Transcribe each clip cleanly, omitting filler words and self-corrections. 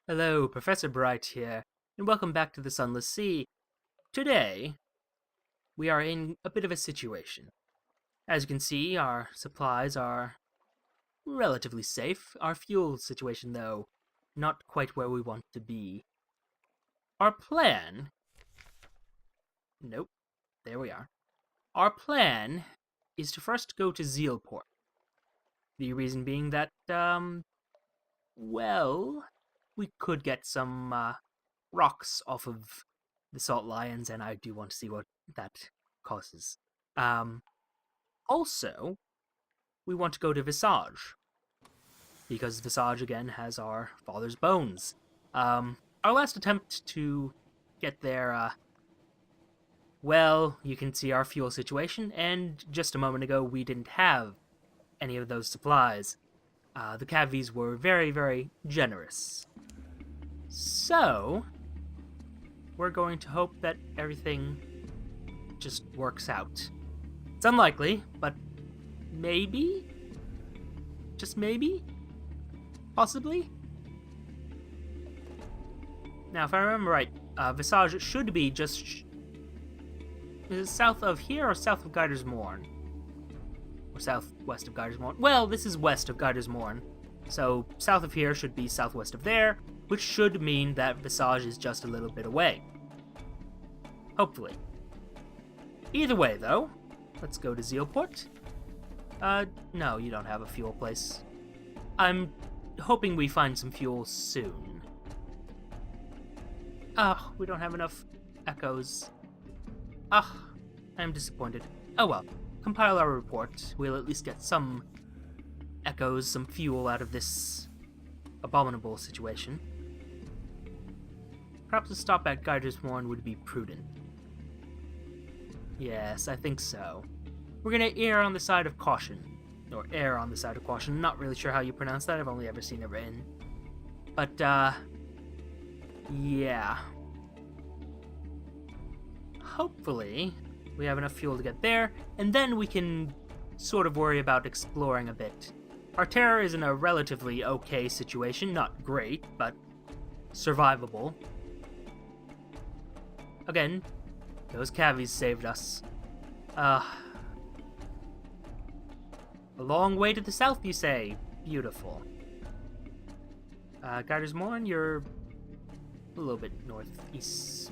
Hello, Professor Bright here, and welcome back to the Sunless Sea. Today, we are in a bit of a situation. As you can see, our supplies are relatively safe. Our fuel situation, though, not quite where we want to be. Our plan... Nope, there we are. Our plan is to first go to Zealport. The reason being that, well, we could get some, rocks off of the salt lions, and I do want to see what that causes. Um, Also, we want to go to Visage, because Visage again has our father's bones. Our last attempt to get there, well, you can see our fuel situation, and just a moment ago we didn't have any of those supplies. The Cavies were very, very generous. So, we're going to hope that everything just works out. It's unlikely, but maybe? Just maybe? Possibly? Now, if I remember right, Visage should be just... Is it south of here or south of Guyder's Morn? Or southwest of Guyder's Morn? Well, this is west of Guyder's Morn. So, south of here should be southwest of there, which should mean that Visage is just a little bit away. Hopefully. Either way, though, let's go to Zealport. No, you don't have a fuel place. I'm hoping we find some fuel soon. We don't have enough echoes. I'm disappointed. Oh well, compile our report. We'll at least get some echoes, some fuel out of this abominable situation. Perhaps a stop at Guyder's Morn would be prudent. Yes, I think so. We're gonna err on the side of caution. Or err on the side of caution. Not really sure how you pronounce that. I've only ever seen it written. But, yeah. Hopefully, we have enough fuel to get there, and then we can sort of worry about exploring a bit. Our terror is in a relatively okay situation. Not great, but survivable. Again, those cavies saved us. A long way to the south, you say? Beautiful. Guyder's Morn, you're a little bit northeast,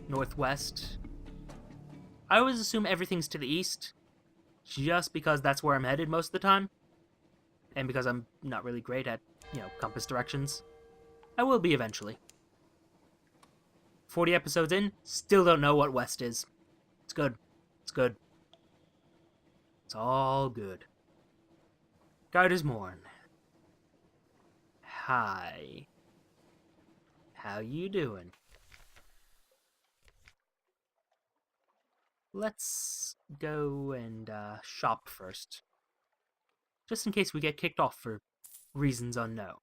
northwest. I always assume everything's to the east, just because that's where I'm headed most of the time, and because I'm not really great at, compass directions. I will be eventually. 40 episodes in, still don't know what west is. It's good. It's good. It's all good. Guyder's Morn. Hi. How you doing? Let's go and shop first. Just in case we get kicked off for reasons unknown.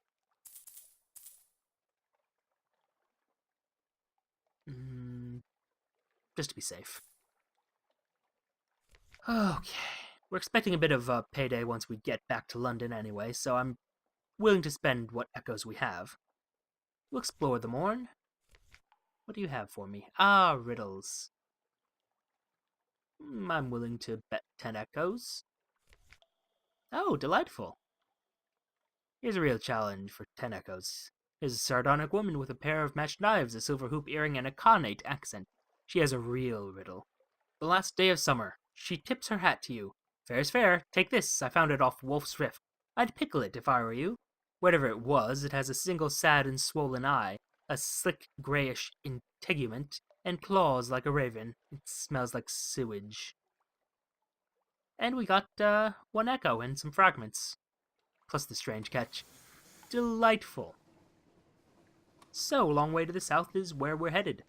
Just to be safe. Okay. We're expecting a bit of a payday once we get back to London anyway, so I'm willing to spend what echoes we have. We'll explore the morn. What do you have for me? Riddles. I'm willing to bet 10 echoes. Oh, delightful. Here's a real challenge for 10 echoes. Here's a sardonic woman with a pair of matched knives, a silver hoop earring, and a connate accent. She has a real riddle. The last day of summer. She tips her hat to you. Fair's fair. Take this. I found it off Wolf's Rift. I'd pickle it if I were you. Whatever it was, it has a single sad and swollen eye, a slick grayish integument, and claws like a raven. It smells like sewage. And we got, one echo and some fragments. Plus the strange catch. Delightful. So, a long way to the south is where we're headed.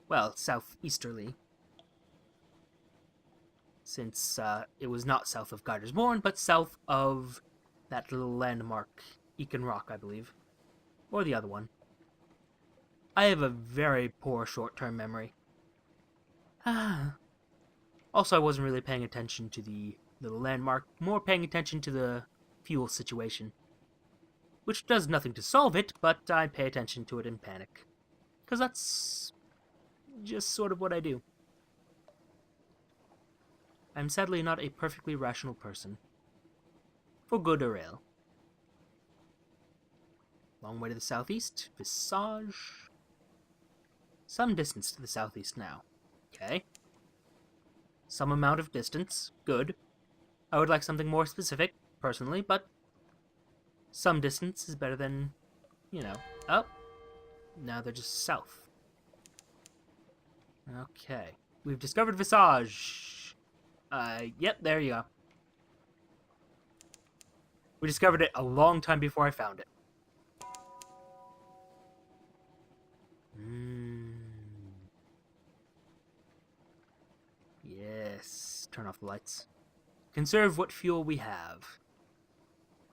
Well, southeasterly. Since, it was not south of Guyder's Morn, but south of that little landmark, Eakin Rock, I believe. Or the other one. I have a very poor short-term memory. Also, I wasn't really paying attention to the little landmark, more paying attention to the fuel situation. which does nothing to solve it, but I pay attention to it in panic. Because that's just sort of what I do. I'm sadly not a perfectly rational person. For good or ill. Long way to the southeast. Visage. Some distance to the southeast now. Okay. Some amount of distance. Good. I would like something more specific, personally, but some distance is better than, Oh, now they're just south. Okay. We've discovered Visage. Yep, there you go. We discovered it a long time before I found it. Yes. Turn off the lights. Conserve what fuel we have.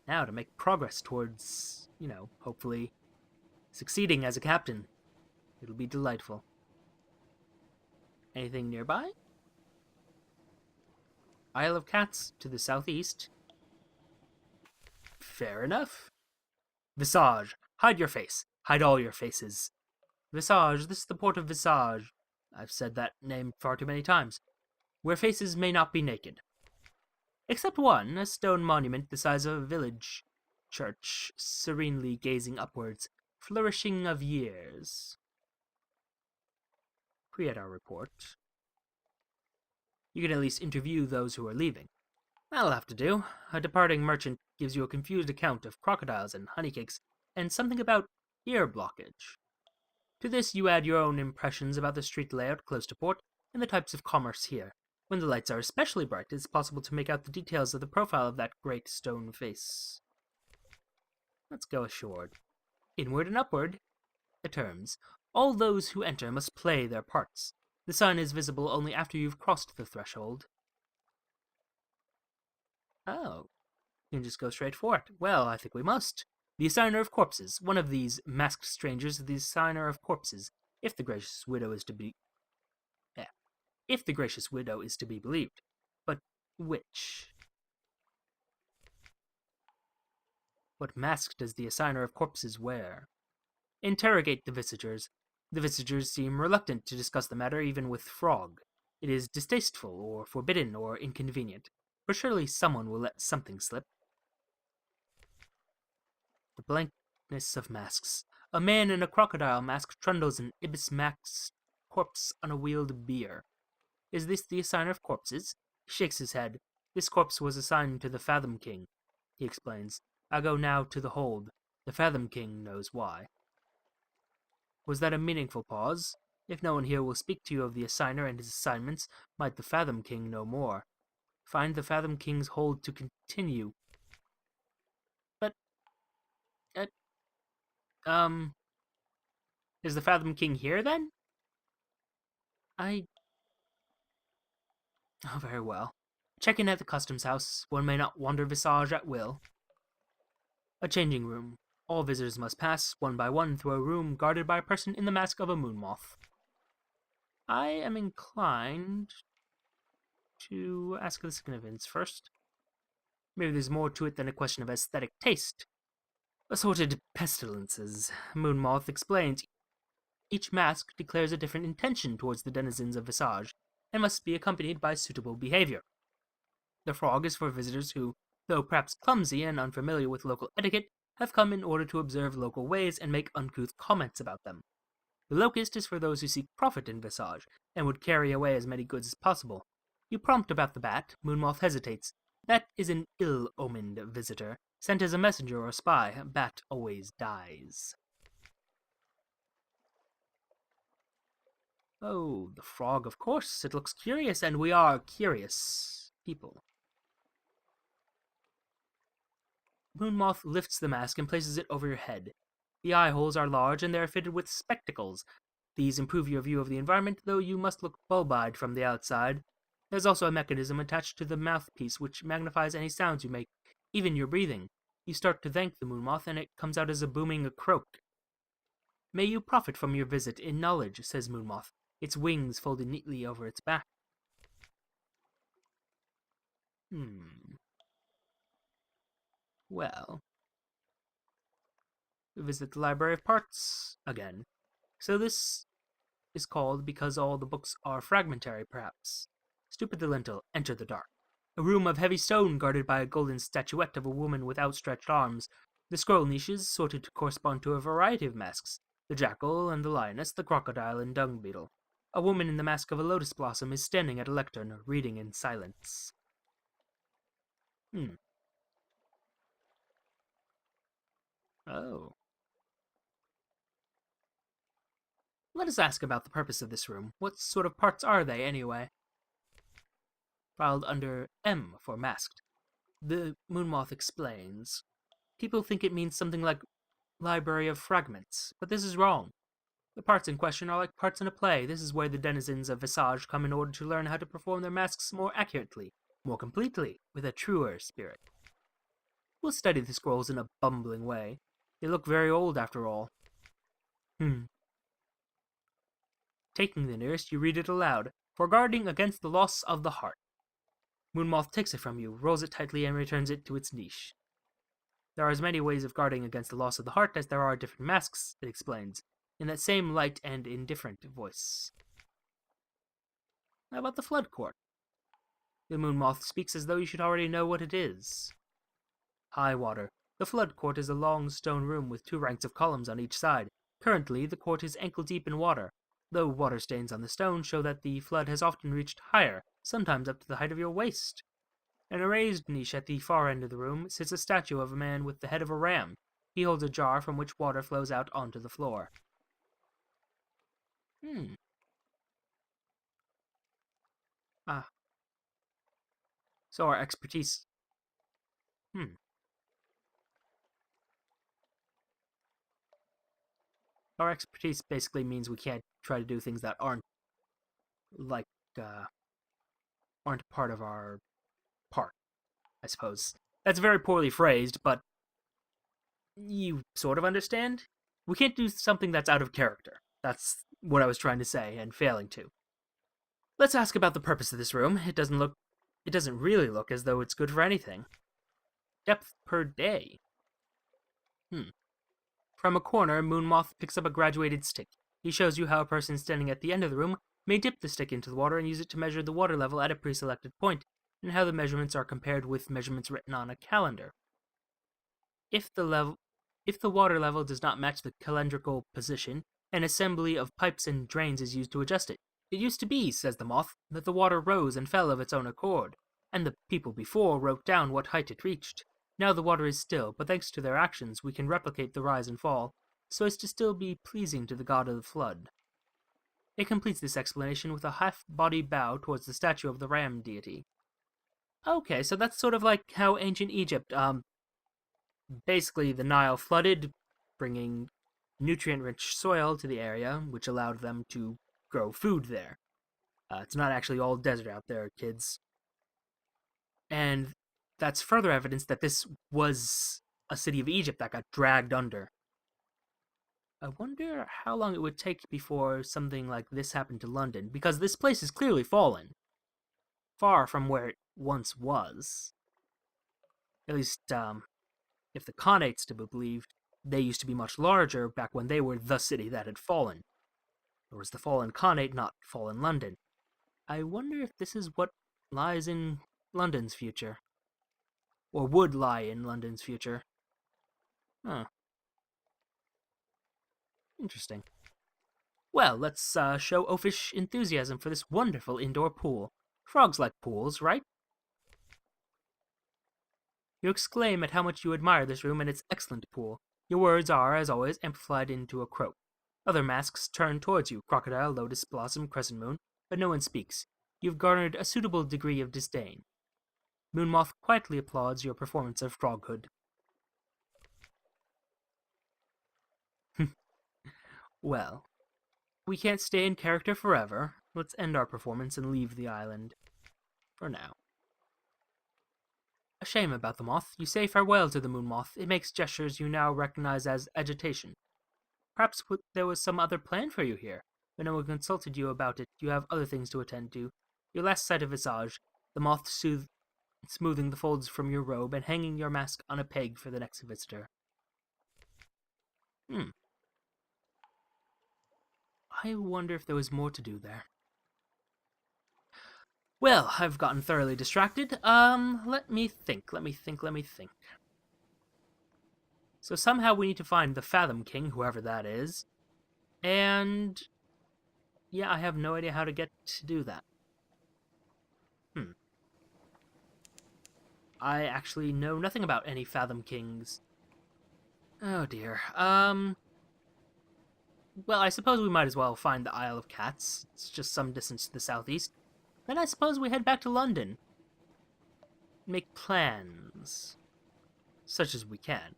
Now to make progress towards, hopefully succeeding as a captain. It'll be delightful. Anything nearby? Isle of Cats to the southeast. Fair enough. Visage, hide your face. Hide all your faces. Visage, this is the port of Visage. I've said that name far too many times. Where faces may not be naked. Except one, a stone monument the size of a village church, serenely gazing upwards, flourishing of years. Create our report. You can at least interview those who are leaving. That'll have to do. A departing merchant gives you a confused account of crocodiles and honeycakes, and something about ear blockage. To this you add your own impressions about the street layout close to port, and the types of commerce here. When the lights are especially bright, it's possible to make out the details of the profile of that great stone face. Let's go ashore. Inward and upward, the terms. All those who enter must play their parts. The sign is visible only after you've crossed the threshold. Oh, you can just go straight for it. Well, I think we must. The assigner of corpses. One of these masked strangers is the assigner of corpses, if the gracious widow is to be... if the gracious widow is to be believed. But which? What mask does the assigner of corpses wear? Interrogate the visitors. The visitors seem reluctant to discuss the matter even with Frog. It is distasteful, or forbidden, or inconvenient. But surely someone will let something slip. The blankness of masks. A man in a crocodile mask trundles an ibis max corpse on a wheeled bier. Is this the assigner of corpses? He shakes his head. This corpse was assigned to the Fathom King, he explains. I go now to the hold. The Fathom King knows why. Was that a meaningful pause? If no one here will speak to you of the assigner and his assignments, might the Fathom King know more. Find the Fathom King's hold to continue. But, uh, is the Fathom King here then? Oh, very well. Check in at the customs house. One may not wander Visage at will. A changing room. All visitors must pass, one by one, through a room guarded by a person in the mask of a moon moth. I am inclined to ask the significance first. Maybe there's more to it than a question of aesthetic taste. Assorted pestilences, Moon Moth explains. Each mask declares a different intention towards the denizens of Visage, and must be accompanied by suitable behavior. The frog is for visitors who, though perhaps clumsy and unfamiliar with local etiquette, have come in order to observe local ways and make uncouth comments about them. The locust is for those who seek profit in Visage, and would carry away as many goods as possible. You prompt about the bat, Moonmoth hesitates. That is an ill-omened visitor. Sent as a messenger or spy, bat always dies. Oh, the frog, of course. It looks curious, and we are curious people. Moonmoth lifts the mask and places it over your head. The eye holes are large, and they are fitted with spectacles. These improve your view of the environment, though you must look bulb-eyed from the outside. There's also a mechanism attached to the mouthpiece which magnifies any sounds you make, even your breathing. You start to thank the moonmoth, and it comes out as a booming croak. May you profit from your visit in knowledge, says Moonmoth, its wings folded neatly over its back. Well, Visit the Library of Parts again. So this is called because all the books are fragmentary, perhaps. Stupid the lintel, enter the dark. A room of heavy stone guarded by a golden statuette of a woman with outstretched arms. The scroll niches sorted to correspond to a variety of masks: the jackal and the lioness, the crocodile and dung beetle. A woman in the mask of a lotus blossom is standing at a lectern, reading in silence. Hmm. Oh. Let us ask about the purpose of this room. What sort of parts are they, anyway? Filed under M for masked. The Moonmoth explains. People think it means something like Library of Fragments, but this is wrong. The parts in question are like parts in a play. This is where the denizens of Visage come in order to learn how to perform their masks more accurately, more completely, with a truer spirit. We'll study the scrolls in a bumbling way. They look very old, after all. Taking the nearest, you read it aloud. For guarding against the loss of the heart. Moonmoth takes it from you, rolls it tightly, and returns it to its niche. There are as many ways of guarding against the loss of the heart as there are different masks, it explains, in that same light and indifferent voice. How about the Flood Court? The Moonmoth speaks as though you should already know what it is. High water. The Flood Court is a long stone room with 2 ranks of columns on each side. Currently, the court is ankle-deep in water, though water stains on the stone show that the flood has often reached higher, sometimes up to the height of your waist. In a raised niche at the far end of the room sits a statue of a man with the head of a ram. He holds a jar from which water flows out onto the floor. Ah. So our expertise... Our expertise basically means we can't try to do things that aren't, like, aren't part of our part, I suppose. That's very poorly phrased, but you sort of understand? We can't do something that's out of character. That's what I was trying to say, and failing to. Let's ask about the purpose of this room. It doesn't really look as though it's good for anything. Depth per day. From a corner, Moonmoth picks up a graduated stick. He shows you how a person standing at the end of the room may dip the stick into the water and use it to measure the water level at a pre-selected point, and how the measurements are compared with measurements written on a calendar. If the water level does not match the calendrical position, an assembly of pipes and drains is used to adjust it. It used to be, says the moth, that the water rose and fell of its own accord, and the people before wrote down what height it reached. Now the water is still, but thanks to their actions we can replicate the rise and fall, so as to still be pleasing to the god of the flood. It completes this explanation with a half-body bow towards the statue of the ram deity. Okay, so that's sort of like how ancient Egypt, basically the Nile flooded, bringing nutrient-rich soil to the area, which allowed them to grow food there. It's not actually all desert out there, kids. And that's further evidence that this was a city of Egypt that got dragged under. I wonder how long it would take before something like this happened to London, because this place is clearly fallen. Far from where it once was. At least, if the Khanate's to be believed, they used to be much larger back when they were the city that had fallen. Or was the fallen Khanate not fallen London? I wonder if this is what lies in London's future. Or would lie in London's future. Huh. Interesting. Well, let's show oafish enthusiasm for this wonderful indoor pool. Frogs like pools, right? You exclaim at how much you admire this room and its excellent pool. Your words are, as always, amplified into a croak. Other masks turn towards you, crocodile, lotus blossom, crescent moon, but no one speaks. You've garnered a suitable degree of disdain. Moonmoth quietly applauds your performance of froghood. Well, we can't stay in character forever. Let's end our performance and leave the island. For now. A shame about the moth. You say farewell to the Moonmoth. It makes gestures you now recognize as agitation. Perhaps there was some other plan for you here. When no one consulted you about it, you have other things to attend to. Your last sight of Visage, the moth smoothing the folds from your robe and hanging your mask on a peg for the next visitor. Hmm. I wonder if there was more to do there. Well, I've gotten thoroughly distracted. Let me think. So somehow we need to find the Fathom King, whoever that is. And yeah, I have no idea how to get to do that. Hmm. I actually know nothing about any Fathom Kings. Oh dear. Well, I suppose we might as well find the Isle of Cats. It's just some distance to the southeast. Then I suppose we head back to London. Make plans. Such as we can.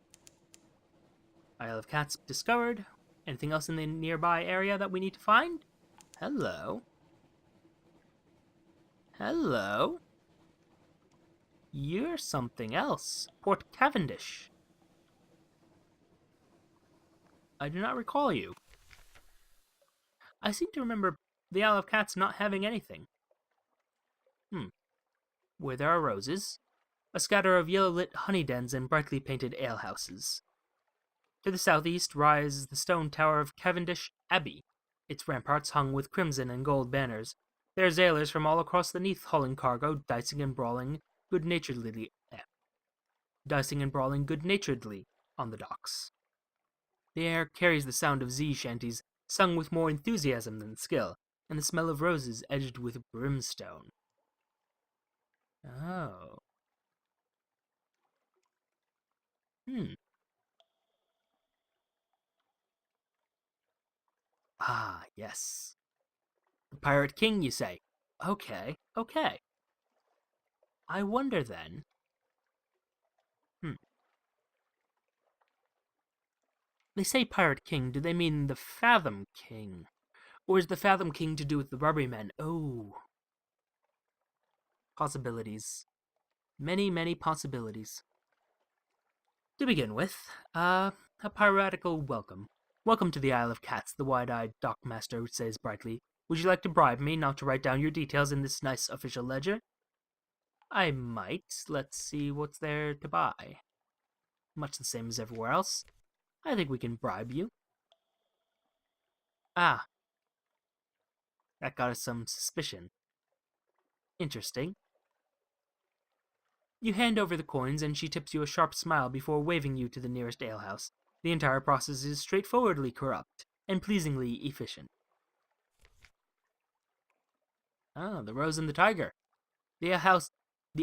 Isle of Cats discovered. Anything else in the nearby area that we need to find? Hello. Hello. You're something else. Port Cavendish. I do not recall you. I seem to remember the Isle of Cats not having anything. Where there are roses, a scatter of yellow-lit honey dens and brightly painted alehouses. To the southeast rises the stone tower of Cavendish Abbey, its ramparts hung with crimson and gold banners. There are sailors from all across the Neath hauling cargo, dicing and brawling good-naturedly on the docks. The air carries the sound of sea shanties, sung with more enthusiasm than skill, and the smell of roses edged with brimstone. Oh. Hmm. Ah, yes. The Pirate King, you say? Okay, okay. I wonder then. Hmm. They say Pirate King, do they mean the Fathom King? Or is the Fathom King to do with the rubbery men? Oh, possibilities. Many, many possibilities. To begin with, a piratical welcome. Welcome to the Isle of Cats, the wide-eyed dockmaster says brightly. Would you like to bribe me not to write down your details in this nice official ledger? I might. Let's see what's there to buy. Much the same as everywhere else. I think we can bribe you. Ah, that got us some suspicion. Interesting. You hand over the coins and she tips you a sharp smile before waving you to the nearest alehouse. The entire process is straightforwardly corrupt and pleasingly efficient. Ah, the Rose and the Tiger. The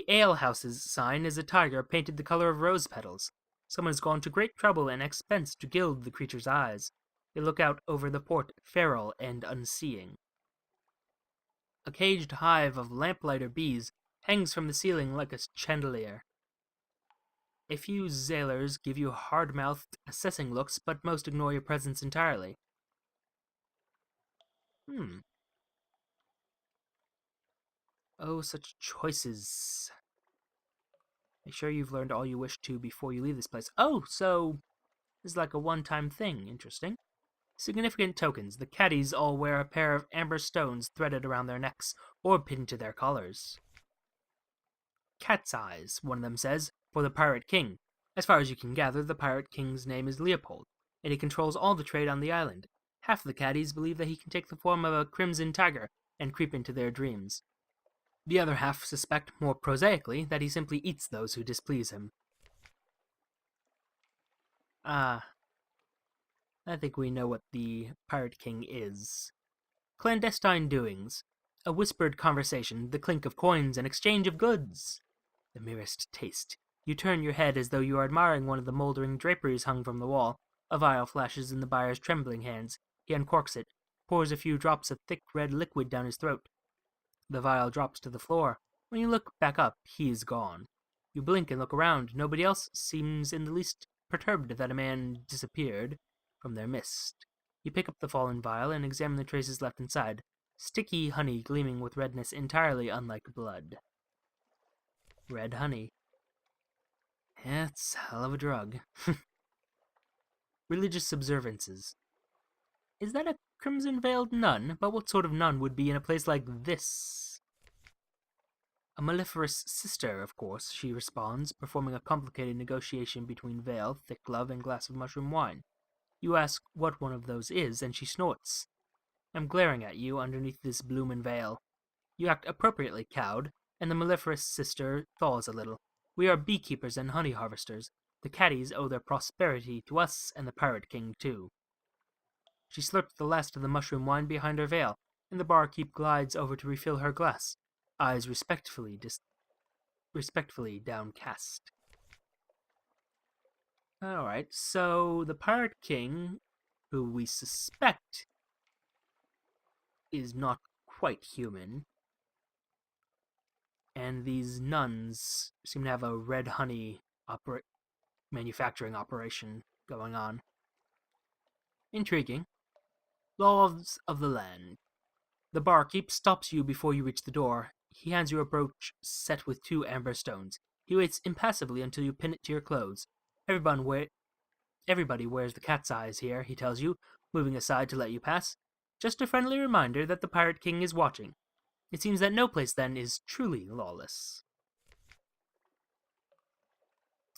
alehouse's sign is a tiger painted the color of rose petals. Someone has gone to great trouble and expense to gild the creature's eyes. They look out over the port, feral and unseeing. A caged hive of lamplighter bees hangs from the ceiling like a chandelier. A few sailors give you hard-mouthed, assessing looks, but most ignore your presence entirely. Hmm. Oh, such choices. Make sure you've learned all you wish to before you leave this place. Oh, so this is like a one-time thing. Interesting. Significant tokens. The caddies all wear a pair of amber stones threaded around their necks or pinned to their collars. Cat's eyes, one of them says, for the Pirate King. As far as you can gather, the Pirate King's name is Leopold, and he controls all the trade on the island. Half the caddies believe that he can take the form of a crimson tiger and creep into their dreams. The other half suspect, more prosaically, that he simply eats those who displease him. Ah, I think we know what the Pirate King is. Clandestine doings. A whispered conversation, the clink of coins, and exchange of goods. The merest taste. You turn your head as though you are admiring one of the mouldering draperies hung from the wall. A vial flashes in the buyer's trembling hands. He uncorks it, pours a few drops of thick red liquid down his throat. The vial drops to the floor. When you look back up, he is gone. You blink and look around. Nobody else seems in the least perturbed that a man disappeared from their midst. You pick up the fallen vial and examine the traces left inside. Sticky honey gleaming with redness entirely unlike blood. Red honey. It's a hell of a drug. Religious observances. Is that a crimson-veiled nun? But what sort of nun would be in a place like this? A mellifluous sister, of course, she responds, performing a complicated negotiation between veil, thick glove, and glass of mushroom wine. You ask what one of those is, and she snorts. I'm glaring at you underneath this bloomin' veil. You act appropriately cowed, and the mellifluous sister thaws a little. We are beekeepers and honey harvesters. The caddies owe their prosperity to us and the pirate king, too. She slurps the last of the mushroom wine behind her veil, and the barkeep glides over to refill her glass, eyes respectfully downcast. Alright, so the pirate king, who we suspect is not quite human, and these nuns seem to have a red honey manufacturing operation going on. Intriguing. Laws of the land. The barkeep stops you before you reach the door. He hands you a brooch set with 2 amber stones. He waits impassively until you pin it to your clothes. Everybody wears the cat's eyes here, he tells you, moving aside to let you pass. Just a friendly reminder that the Pirate King is watching. It seems that no place, then, is truly lawless.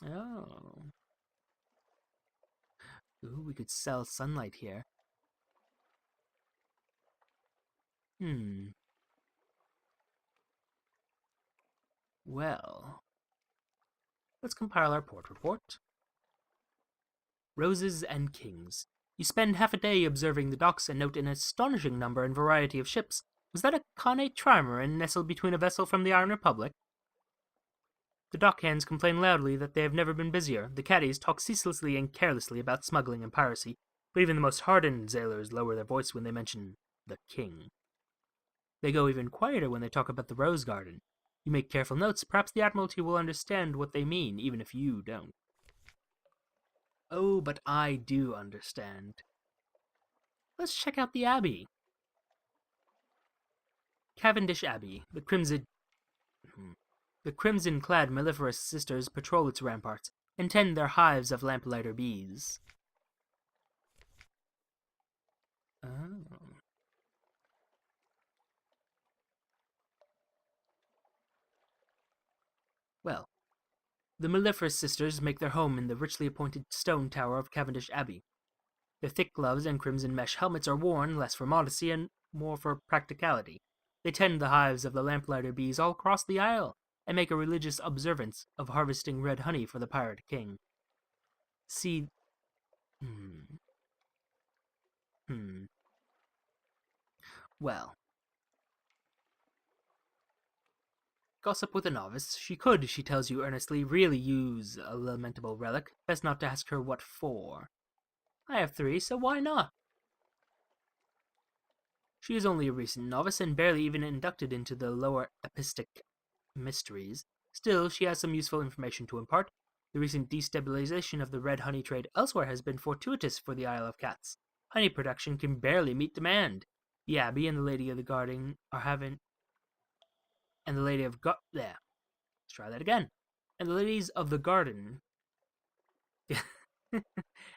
Oh. Ooh, we could sell sunlight here. Well, let's compile our port report. Roses and kings. You spend half a day observing the docks and note an astonishing number and variety of ships. Was that a connate trimaran nestled between a vessel from the Iron Republic? The dockhands complain loudly that they have never been busier. The caddies talk ceaselessly and carelessly about smuggling and piracy, but even the most hardened sailors lower their voice when they mention the king. They go even quieter when they talk about the rose garden. You make careful notes. Perhaps the Admiralty will understand what they mean, even if you don't. Oh, but I do understand. Let's check out the Abbey. Cavendish Abbey, the crimson-clad mellifluous sisters patrol its ramparts and tend their hives of lamplighter bees. Oh. Well, the mellifluous sisters make their home in the richly appointed stone tower of Cavendish Abbey. Their thick gloves and crimson mesh helmets are worn less for modesty and more for practicality. They tend the hives of the lamplighter bees all across the isle and make a religious observance of harvesting red honey for the pirate king. See... Well, gossip with a novice. She could, she tells you earnestly, really use a lamentable relic. Best not to ask her what for. I have 3, so why not? She is only a recent novice and barely even inducted into the lower epistic mysteries. Still, she has some useful information to impart. The recent destabilization of the red honey trade elsewhere has been fortuitous for the Isle of Cats. Honey production can barely meet demand. The Abbey and the Lady of the Garden are having... And the Lady of there. Let's try that again. And the Ladies of the Garden...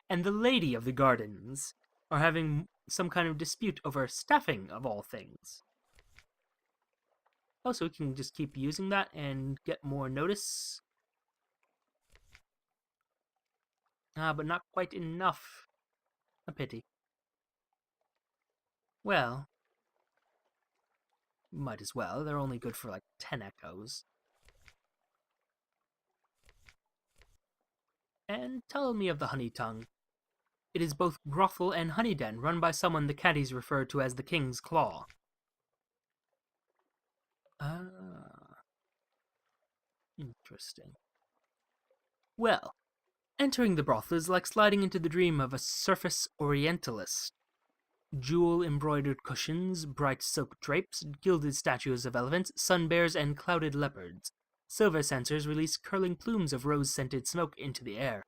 and the Lady of the Gardens are having some kind of dispute over staffing of all things. Oh, so we can just keep using that and get more notice. But not quite enough. A pity. Well, might as well. They're only good for like 10 echoes. And tell me of the Honey Tongue. It is both brothel and honey den, run by someone the caddies refer to as the King's Claw. Interesting. Well, entering the brothel is like sliding into the dream of a surface orientalist. Jewel-embroidered cushions, bright silk drapes, gilded statues of elephants, sun bears, and clouded leopards. Silver censers release curling plumes of rose-scented smoke into the air.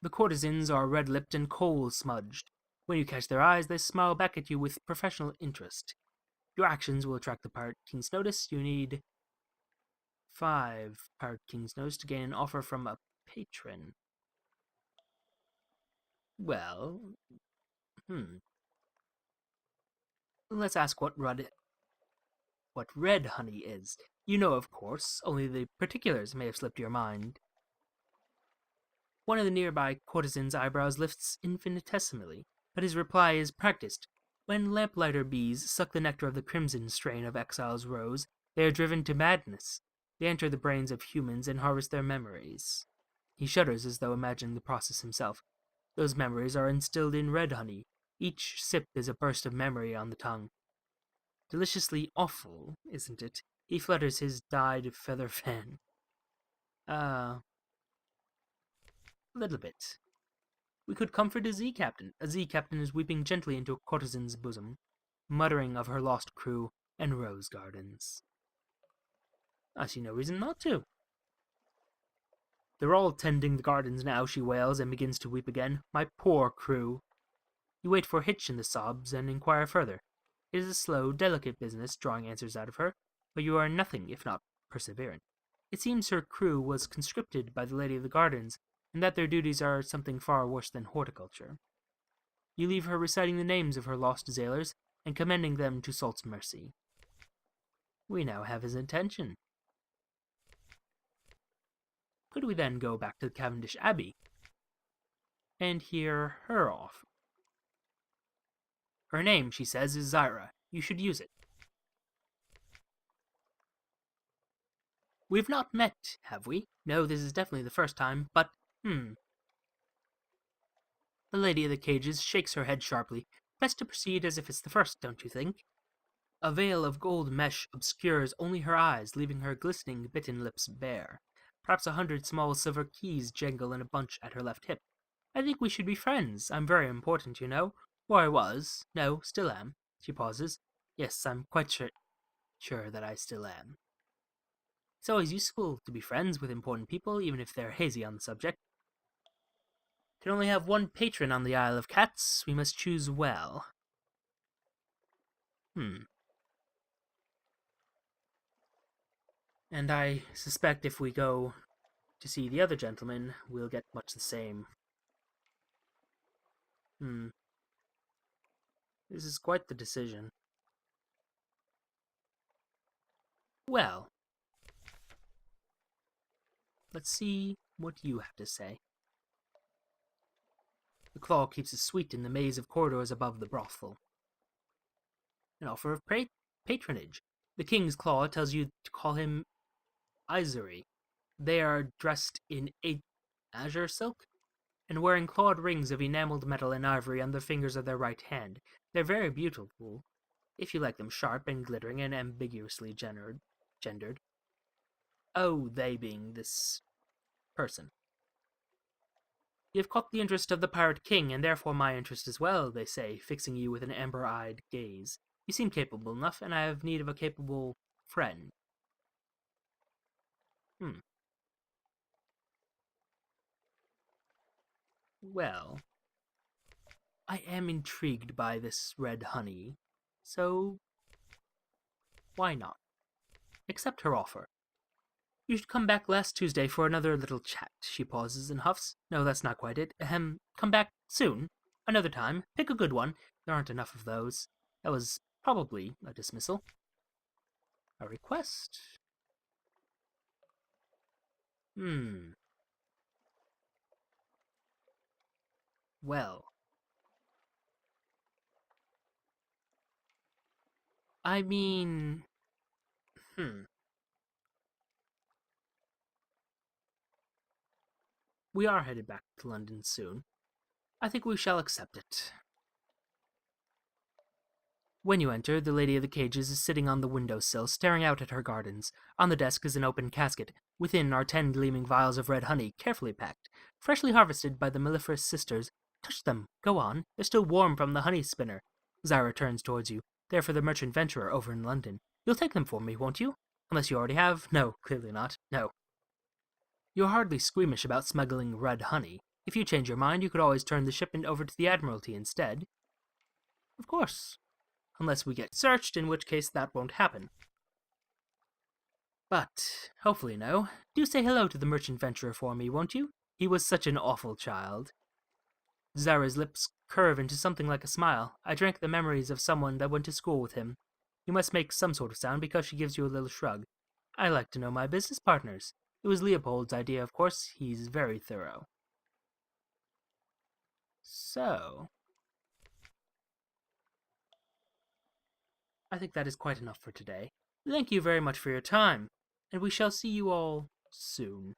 The courtesans are red-lipped and coal-smudged. When you catch their eyes, they smile back at you with professional interest. Your actions will attract the Pirate King's notice. You need 5 Pirate King's notice to gain an offer from a patron. Well, let's ask what red honey is. You know, of course, only the particulars may have slipped your mind. One of the nearby courtesan's eyebrows lifts infinitesimally, but his reply is practiced. When lamplighter bees suck the nectar of the crimson strain of exile's rose, they are driven to madness. They enter the brains of humans and harvest their memories. He shudders as though imagining the process himself. Those memories are instilled in red honey. Each sip is a burst of memory on the tongue. Deliciously awful, isn't it? He flutters his dyed feather fan. A little bit. We could comfort a Z captain. A Z captain is weeping gently into a courtesan's bosom, muttering of her lost crew and rose gardens. I see no reason not to. They're all tending the gardens now, she wails and begins to weep again. My poor crew. You wait for a hitch in the sobs and inquire further. It is a slow, delicate business drawing answers out of her, but you are nothing if not perseverant. It seems her crew was conscripted by the Lady of the Gardens, and that their duties are something far worse than horticulture. You leave her reciting the names of her lost sailors and commending them to Salt's mercy. We now have his intention. Could we then go back to Cavendish Abbey and hear her off? Her name, she says, is Zyra. You should use it. We've not met, have we? No, this is definitely the first time, but, The Lady of the Cages shakes her head sharply. Best to proceed as if it's the first, don't you think? A veil of gold mesh obscures only her eyes, leaving her glistening, bitten lips bare. Perhaps 100 small silver keys jangle in a bunch at her left hip. I think we should be friends. I'm very important, you know. Or I was. No, still am. She pauses. Yes, I'm quite sure that I still am. It's always useful to be friends with important people, even if they're hazy on the subject. Can only have one patron on the Isle of Cats. We must choose well. And I suspect if we go to see the other gentleman, we'll get much the same. This is quite the decision. Well, let's see what you have to say. The claw keeps it sweet in the maze of corridors above the brothel. An offer of patronage. The king's claw tells you to call him Isery. They are dressed in azure silk and wearing clawed rings of enameled metal and ivory on the fingers of their right hand. They're very beautiful, if you like them sharp and glittering and ambiguously gendered. Oh, they being this person. You have caught the interest of the pirate king, and therefore my interest as well, they say, fixing you with an amber-eyed gaze. You seem capable enough, and I have need of a capable friend. Well, I am intrigued by this red honey, so why not? Accept her offer. You should come back last Tuesday for another little chat. She pauses and huffs. No, that's not quite it. Come back soon. Another time. Pick a good one. There aren't enough of those. That was probably a dismissal. A request? Well. I mean... We are headed back to London soon. I think we shall accept it. When you enter, the Lady of the Cages is sitting on the windowsill, staring out at her gardens. On the desk is an open casket. Within are 10 gleaming vials of red honey, carefully packed, freshly harvested by the mellifluous sisters. Touch them. Go on. They're still warm from the honey spinner. Zyra turns towards you. They're for the merchant venturer over in London. You'll take them for me, won't you? Unless you already have? No, clearly not. No. You're hardly squeamish about smuggling red honey. If you change your mind, you could always turn the shipment over to the Admiralty instead. Of course. Unless we get searched, in which case that won't happen. But, hopefully no. Do say hello to the merchant venturer for me, won't you? He was such an awful child. Zyra's lips curve into something like a smile. I drank the memories of someone that went to school with him. You must make some sort of sound because she gives you a little shrug. I like to know my business partners. It was Leopold's idea, of course. He's very thorough. So, I think that is quite enough for today. Thank you very much for your time, and we shall see you all soon.